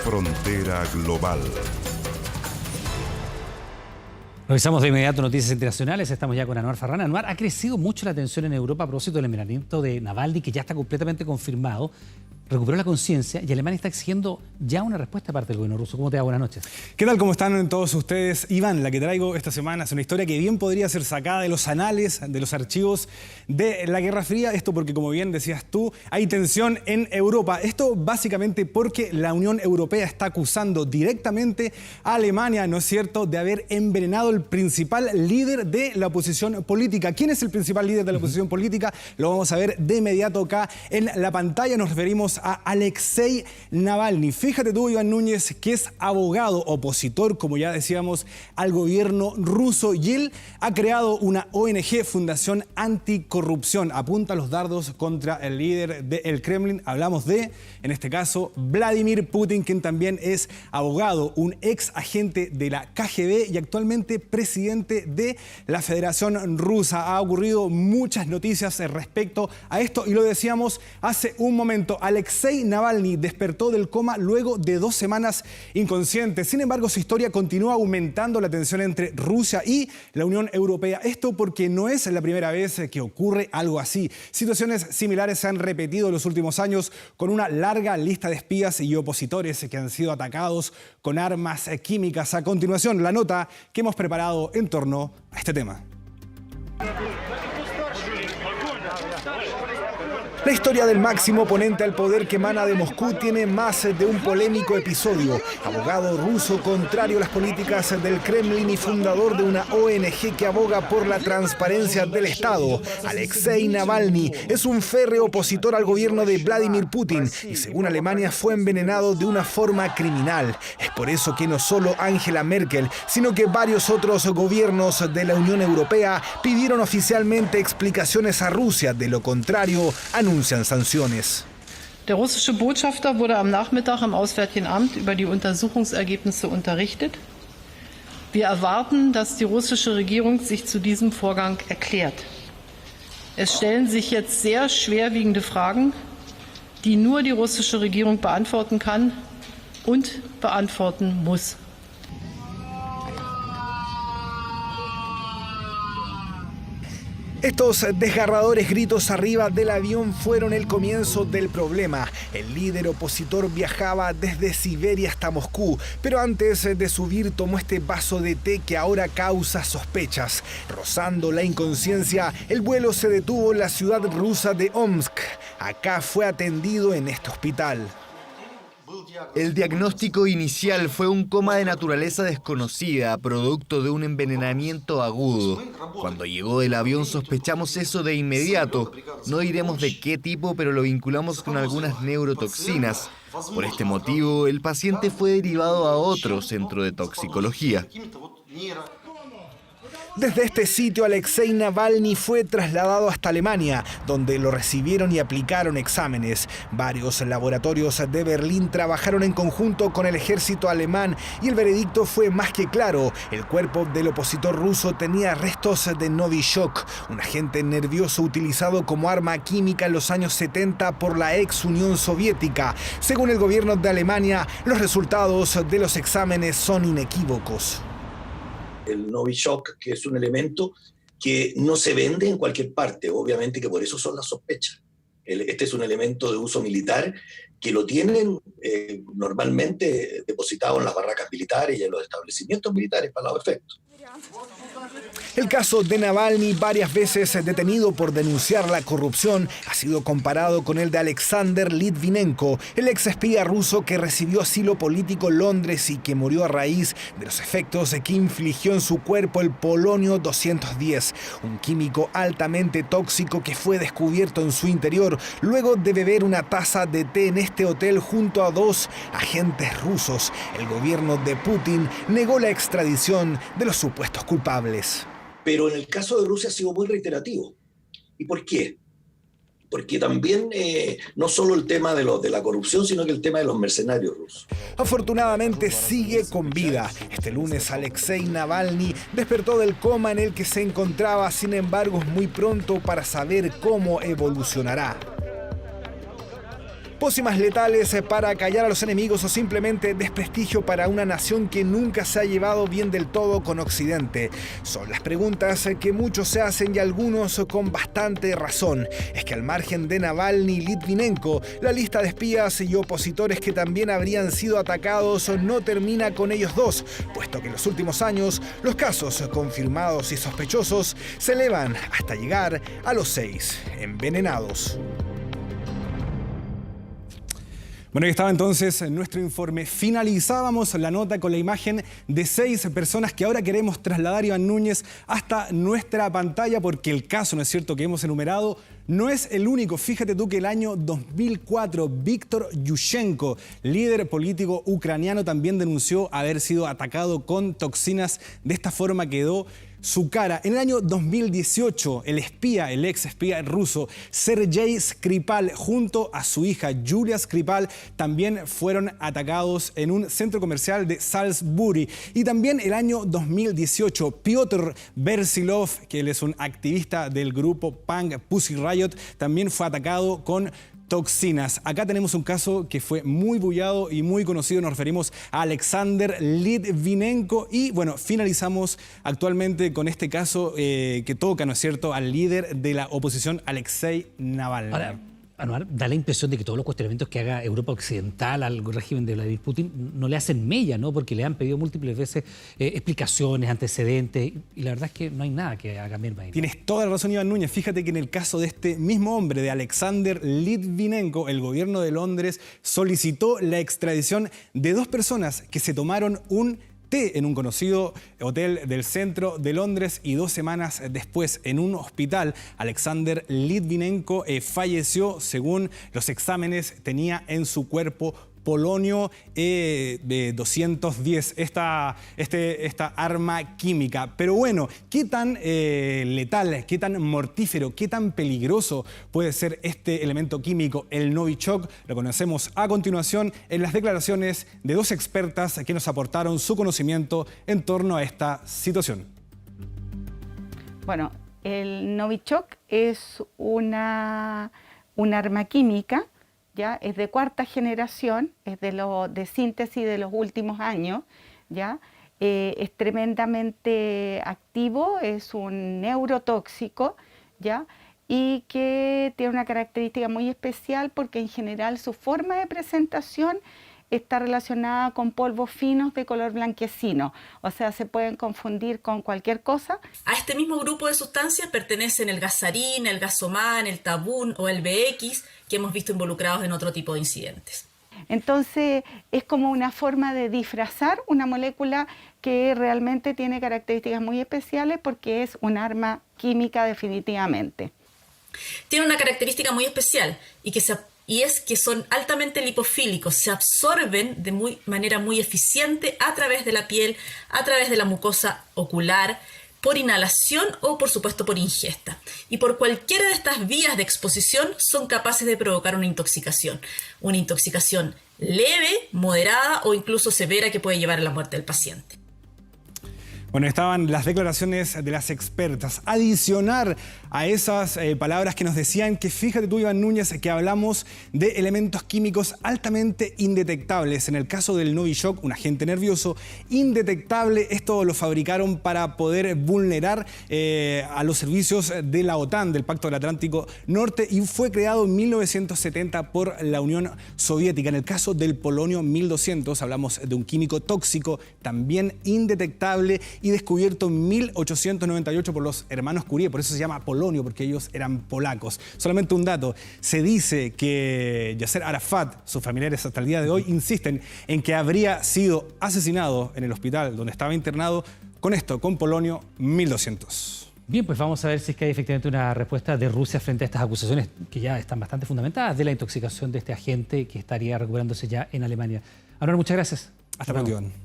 Frontera Global. Revisamos de inmediato noticias internacionales. Estamos ya con Anwar Farhan. Anwar, ha crecido mucho la tensión en Europa a propósito del envenenamiento de Navalny, que ya está completamente confirmado. Recuperó la conciencia y Alemania está exigiendo ya una respuesta de parte del gobierno ruso. ¿Cómo te va? Buenas noches. ¿Qué tal? ¿Cómo están todos ustedes? Iván, la que traigo esta semana es una historia que bien podría ser sacada de los anales, de los archivos de la Guerra Fría. Esto porque, como bien decías tú, hay tensión en Europa. Esto básicamente porque la Unión Europea está acusando directamente a Alemania, ¿no es cierto?, de haber envenenado el principal líder de la oposición política. ¿Quién es el principal líder de la oposición política? Lo vamos a ver de inmediato acá en la pantalla. Nos referimos a Alexei Navalny. Fíjate tú, Iván Núñez, que es abogado opositor, como ya decíamos, al gobierno ruso, y él ha creado una ONG, Fundación Anticorrupción. Apunta los dardos contra el líder del Kremlin. Hablamos de, en este caso, Vladimir Putin, quien también es abogado, un ex agente de la KGB y actualmente presidente de la Federación Rusa. Ha ocurrido muchas noticias respecto a esto y lo decíamos hace un momento. Alexei Navalny despertó del coma luego de 2 semanas inconsciente. Sin embargo, su historia continúa aumentando la tensión entre Rusia y la Unión Europea. Esto porque no es la primera vez que ocurre algo así. Situaciones similares se han repetido en los últimos años con una larga lista de espías y opositores que han sido atacados con armas químicas. A continuación, la nota que hemos preparado en torno a este tema. La historia del máximo oponente al poder que emana de Moscú tiene más de un polémico episodio. Abogado ruso contrario a las políticas del Kremlin y fundador de una ONG que aboga por la transparencia del Estado, Alexei Navalny es un férreo opositor al gobierno de Vladimir Putin y, según Alemania, fue envenenado de una forma criminal. Es por eso que no solo Angela Merkel, sino que varios otros gobiernos de la Unión Europea pidieron oficialmente explicaciones a Rusia. De lo contrario, anuncian Sanciones. Der russische Botschafter wurde am Nachmittag am Auswärtigen Amt über die Untersuchungsergebnisse unterrichtet. Wir erwarten, dass die russische Regierung sich zu diesem Vorgang erklärt. Es stellen sich jetzt sehr schwerwiegende Fragen, die nur die russische Regierung beantworten kann und beantworten muss. Estos desgarradores gritos arriba del avión fueron el comienzo del problema. El líder opositor viajaba desde Siberia hasta Moscú, pero antes de subir tomó este vaso de té que ahora causa sospechas. Rozando la inconsciencia, el vuelo se detuvo en la ciudad rusa de Omsk. Acá fue atendido en este hospital. El diagnóstico inicial fue un coma de naturaleza desconocida, producto de un envenenamiento agudo. Cuando llegó del avión sospechamos eso de inmediato. No diremos de qué tipo, pero lo vinculamos con algunas neurotoxinas. Por este motivo, el paciente fue derivado a otro centro de toxicología. Desde este sitio, Alexei Navalny fue trasladado hasta Alemania, donde lo recibieron y aplicaron exámenes. Varios laboratorios de Berlín trabajaron en conjunto con el ejército alemán y el veredicto fue más que claro. El cuerpo del opositor ruso tenía restos de Novichok, un agente nervioso utilizado como arma química en los años 70 por la ex Unión Soviética. Según el gobierno de Alemania, los resultados de los exámenes son inequívocos. El Novichok, que es un elemento que no se vende en cualquier parte, obviamente que por eso son las sospechas. Este es un elemento de uso militar que lo tienen normalmente depositado en las barracas militares y en los establecimientos militares para los efectos. El caso de Navalny, varias veces detenido por denunciar la corrupción, ha sido comparado con el de Alexander Litvinenko, el ex espía ruso que recibió asilo político en Londres y que murió a raíz de los efectos que infligió en su cuerpo el polonio 210, un químico altamente tóxico que fue descubierto en su interior luego de beber una taza de té en este hotel junto a 2 agentes rusos. El gobierno de Putin negó la extradición de los supuestos culpables. Pero en el caso de Rusia ha sido muy reiterativo. ¿Y por qué? Porque también no solo el tema de la corrupción, sino que el tema de los mercenarios rusos. Afortunadamente sigue con vida. Este lunes Alexei Navalny despertó del coma en el que se encontraba, sin embargo es muy pronto para saber cómo evolucionará. pócimas letales para callar a los enemigos o simplemente desprestigio para una nación que nunca se ha llevado bien del todo con Occidente. Son las preguntas que muchos se hacen y algunos con bastante razón. Es que al margen de Navalny y Litvinenko, la lista de espías y opositores que también habrían sido atacados no termina con ellos dos, puesto que en los últimos años los casos confirmados y sospechosos se elevan hasta llegar a los 6 envenenados. Bueno, ahí estaba entonces nuestro informe. Finalizábamos la nota con la imagen de 6 personas que ahora queremos trasladar, Iván Núñez, hasta nuestra pantalla, porque el caso, ¿no es cierto?, que hemos enumerado no es el único. Fíjate tú que el año 2004, Víctor Yushchenko, líder político ucraniano, también denunció haber sido atacado con toxinas. De esta forma quedó su cara. En el año 2018, el ex espía ruso Sergei Skripal junto a su hija Yulia Skripal también fueron atacados en un centro comercial de Salisbury. Y también el año 2018, Piotr Bersilov, que él es un activista del grupo punk Pussy Riot, también fue atacado con toxinas. Acá tenemos un caso que fue muy bullado y muy conocido. Nos referimos a Alexander Litvinenko. Y bueno, finalizamos actualmente con este caso que toca, ¿no es cierto?, al líder de la oposición, Alexei Navalny. Ahora, Anuar, da la impresión de que todos los cuestionamientos que haga Europa Occidental al régimen de Vladimir Putin no le hacen mella, ¿no? Porque le han pedido múltiples veces explicaciones, antecedentes, y la verdad es que no hay nada que haga merma ahí, ¿no? Tienes toda la razón, Iván Núñez. Fíjate que en el caso de este mismo hombre, de Alexander Litvinenko, el gobierno de Londres solicitó la extradición de 2 personas que se tomaron un té en un conocido hotel del centro de Londres, y 2 semanas después, en un hospital, Alexander Litvinenko falleció. Según los exámenes, tenía en su cuerpo polonio 210, esta arma química. Pero bueno, ¿qué tan letal, qué tan mortífero, qué tan peligroso puede ser este elemento químico, el Novichok? Lo conocemos a continuación en las declaraciones de 2 expertas que nos aportaron su conocimiento en torno a esta situación. Bueno, el Novichok es una arma química. ¿Ya? Es de 4ª generación, es de síntesis de los últimos años, ¿ya? Es tremendamente activo, es un neurotóxico, ¿ya? Y que tiene una característica muy especial porque en general su forma de presentación está relacionada con polvos finos de color blanquecino, o sea, se pueden confundir con cualquier cosa. A este mismo grupo de sustancias pertenecen el gasarín, el gasoman, el tabún o el BX, que hemos visto involucrados en otro tipo de incidentes. Entonces, es como una forma de disfrazar una molécula que realmente tiene características muy especiales porque es un arma química definitivamente. Tiene una característica muy especial y es que son altamente lipofílicos, se absorben de manera muy eficiente a través de la piel, a través de la mucosa ocular, por inhalación o por supuesto por ingesta. Y por cualquiera de estas vías de exposición son capaces de provocar una intoxicación leve, moderada o incluso severa que puede llevar a la muerte del paciente. Bueno, estaban las declaraciones de las expertas. Adicionar a esas palabras que nos decían que, fíjate tú, Iván Núñez, que hablamos de elementos químicos altamente indetectables. En el caso del Novichok, un agente nervioso indetectable, esto lo fabricaron para poder vulnerar a los servicios de la OTAN, del Pacto del Atlántico Norte, y fue creado en 1970 por la Unión Soviética. En el caso del polonio 1200, hablamos de un químico tóxico, también indetectable, y descubierto en 1898 por los hermanos Curie. Por eso se llama polonio, porque ellos eran polacos. Solamente un dato: se dice que Yasser Arafat, sus familiares hasta el día de hoy, insisten en que habría sido asesinado en el hospital donde estaba internado con polonio 1200. Bien, pues vamos a ver si es que hay efectivamente una respuesta de Rusia frente a estas acusaciones que ya están bastante fundamentadas de la intoxicación de este agente que estaría recuperándose ya en Alemania. Anuar, muchas gracias. Hasta pronto, Iván.